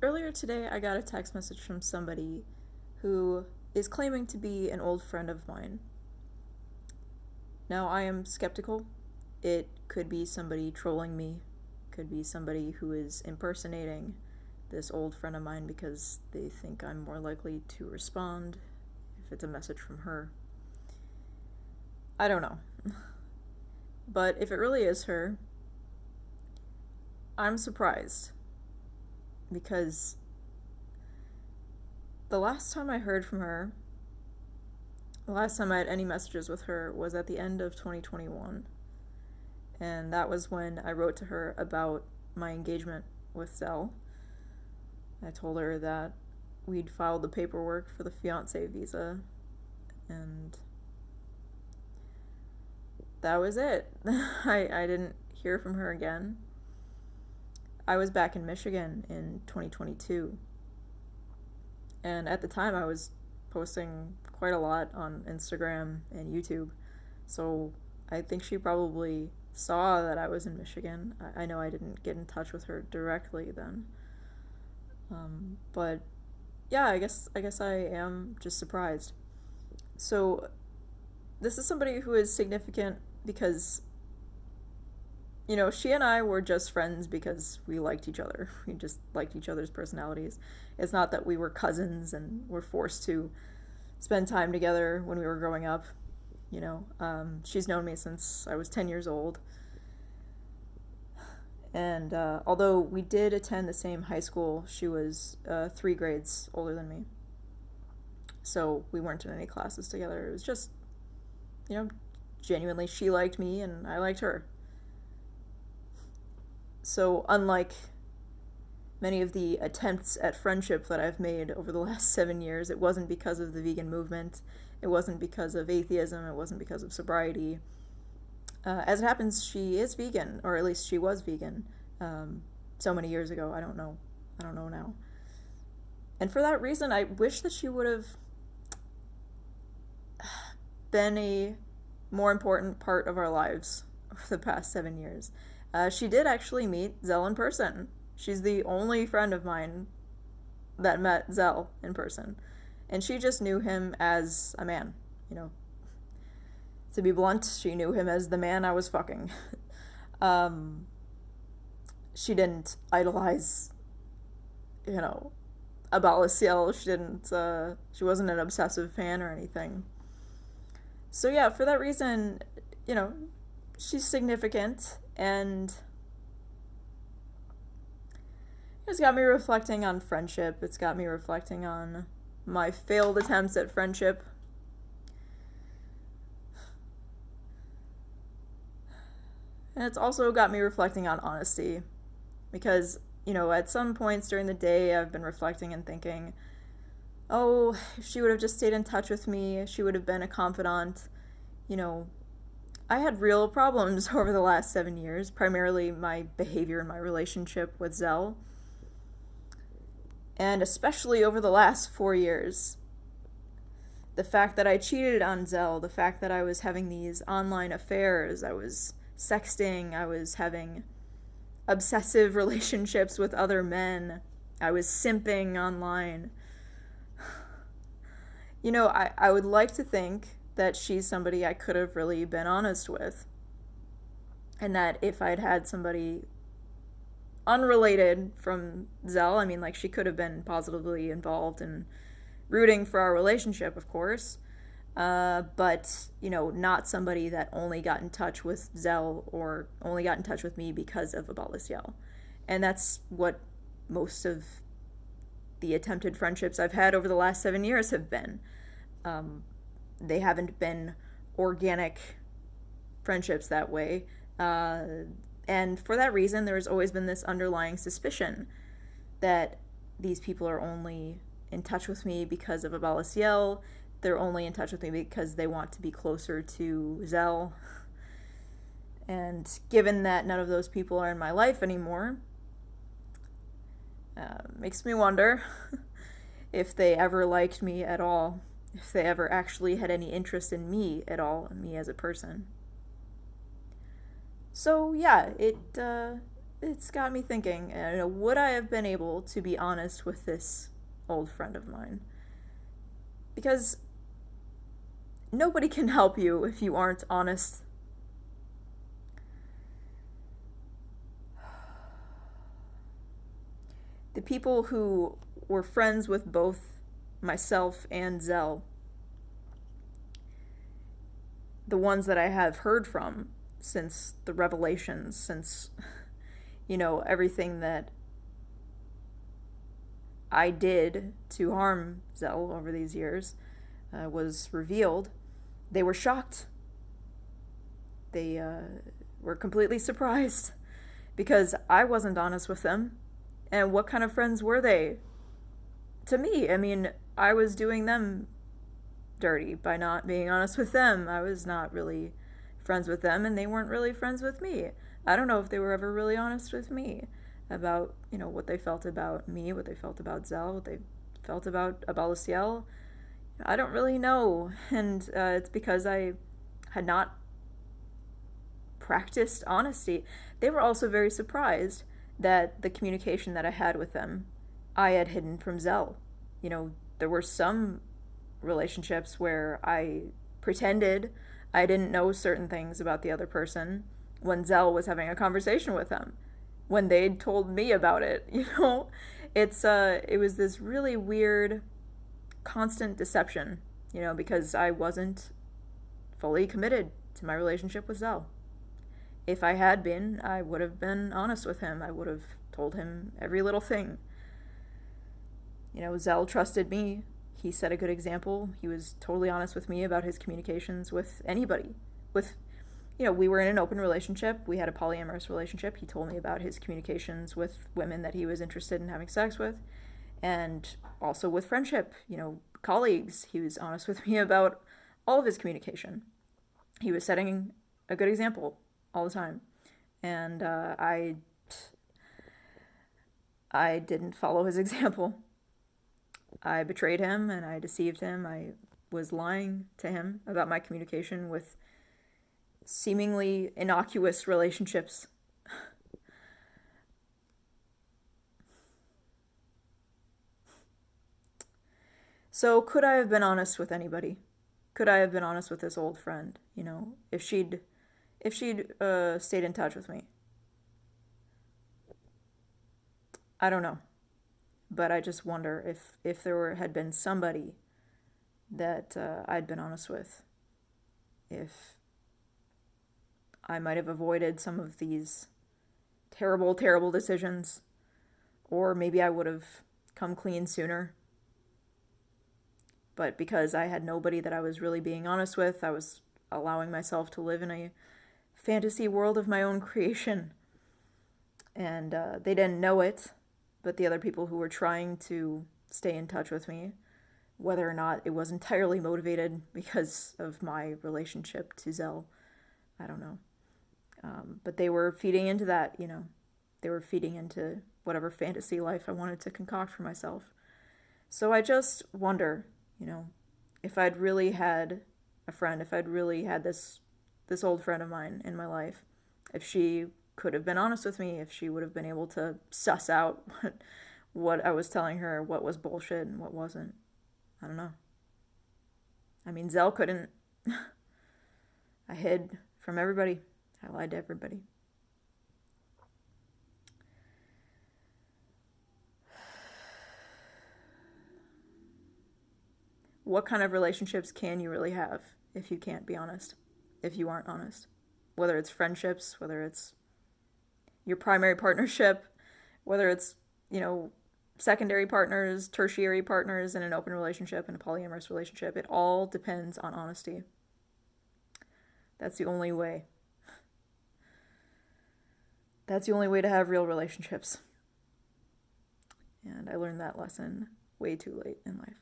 Earlier today, I got a text message from somebody who is claiming to be an old friend of mine. Now, I am skeptical. It could be somebody trolling me, could be somebody who is impersonating this old friend of mine because they think I'm more likely to respond if it's a message from her. I don't know. But if it really is her, I'm surprised because the last time I heard from her, the last time I had any messages with her was at the end of 2021. And that was when I wrote to her about my engagement with Zell. I told her that we'd filed the paperwork for the fiancé visa, and that was it. I didn't hear from her again. I was back in Michigan in 2022, and at the time I was posting quite a lot on Instagram and YouTube, so I think she probably saw that I was in Michigan. I know I didn't get in touch with her directly then, but yeah, I guess I am just surprised. So this is somebody who is significant because she and I were just friends because we liked each other. We just liked each other's personalities. It's not that we were cousins and were forced to spend time together when we were growing up. She's known me since I was 10 years old. And although we did attend the same high school, she was 3 grades older than me. So we weren't in any classes together. It was just, genuinely, she liked me and I liked her. So, unlike many of the attempts at friendship that I've made over the last 7 years, it wasn't because of the vegan movement, it wasn't because of atheism, it wasn't because of sobriety. As it happens, she is vegan, or at least she was vegan so many years ago. I don't know now. And for that reason, I wish that she would have been a more important part of our lives over the past 7 years. She did actually meet Zell in person. She's the only friend of mine that met Zell in person. And she just knew him as a man, To be blunt, she knew him as the man I was fucking. She didn't idolize, Abalaciel. She wasn't an obsessive fan or anything. So yeah, for that reason, she's significant, and it's got me reflecting on friendship. It's got me reflecting on my failed attempts at friendship. And it's also got me reflecting on honesty. Because, at some points during the day, I've been reflecting and thinking, oh, if she would have just stayed in touch with me, she would have been a confidant. I had real problems over the last 7 years, primarily my behavior in my relationship with Zell. And especially over the last 4 years. The fact that I cheated on Zell, the fact that I was having these online affairs, I was sexting, I was having obsessive relationships with other men, I was simping online. I would like to think that she's somebody I could have really been honest with. And that if I'd had somebody unrelated from Zell, she could have been positively involved in rooting for our relationship, of course. But, not somebody that only got in touch with Zell or only got in touch with me because of Abalaciel. And that's what most of the attempted friendships I've had over the last 7 years have been. They haven't been organic friendships that way. And for that reason, there's always been this underlying suspicion that these people are only in touch with me because of Abalaciel. They're only in touch with me because they want to be closer to Zell. And given that none of those people are in my life anymore, makes me wonder if they ever liked me at all, if they ever actually had any interest in me at all, me as a person. So yeah, it's got me thinking, would I have been able to be honest with this old friend of mine? Because nobody can help you if you aren't honest. The people who were friends with both myself and Zell, the ones that I have heard from since the revelations, since, everything that I did to harm Zell over these years was revealed, they were shocked. They were completely surprised because I wasn't honest with them. And what kind of friends were they to me? I mean, I was doing them dirty by not being honest with them. I was not really friends with them, and they weren't really friends with me. I don't know if they were ever really honest with me about, what they felt about me, what they felt about Zell, what they felt about Abaliciel. I don't really know, and it's because I had not practiced honesty. They were also very surprised that the communication that I had with them, I had hidden from Zell. There were some relationships where I pretended I didn't know certain things about the other person when Zell was having a conversation with them, when they'd told me about it. It was this really weird constant deception, because I wasn't fully committed to my relationship with Zell. If I had been, I would have been honest with him. I would have told him every little thing. Zell trusted me. He set a good example. He was totally honest with me about his communications with anybody. We were in an open relationship. We had a polyamorous relationship. He told me about his communications with women that he was interested in having sex with, and also with friendship, colleagues. He was honest with me about all of his communication. He was setting a good example all the time. And I didn't follow his example. I betrayed him and I deceived him. I was lying to him about my communication with seemingly innocuous relationships. So could I have been honest with anybody? Could I have been honest with this old friend? If she'd stayed in touch with me. I don't know, but I just wonder if had been somebody that I'd been honest with, if I might have avoided some of these terrible, terrible decisions, or maybe I would have come clean sooner. But because I had nobody that I was really being honest with, I was allowing myself to live in a fantasy world of my own creation. And they didn't know it, but the other people who were trying to stay in touch with me, whether or not it was entirely motivated because of my relationship to Zell, I don't know. But they were feeding into that, They were feeding into whatever fantasy life I wanted to concoct for myself. So I just wonder, if I'd really had a friend, if I'd really had this old friend of mine in my life, if she could have been honest with me, if she would have been able to suss out what I was telling her, what was bullshit and what wasn't. I don't know. I mean, Zell couldn't. I hid from everybody. I lied to everybody. What kind of relationships can you really have if you can't be honest? If you aren't honest? Whether it's friendships, whether it's your primary partnership, whether it's, secondary partners, tertiary partners in an open relationship, in a polyamorous relationship, it all depends on honesty. That's the only way. That's the only way to have real relationships. And I learned that lesson way too late in life.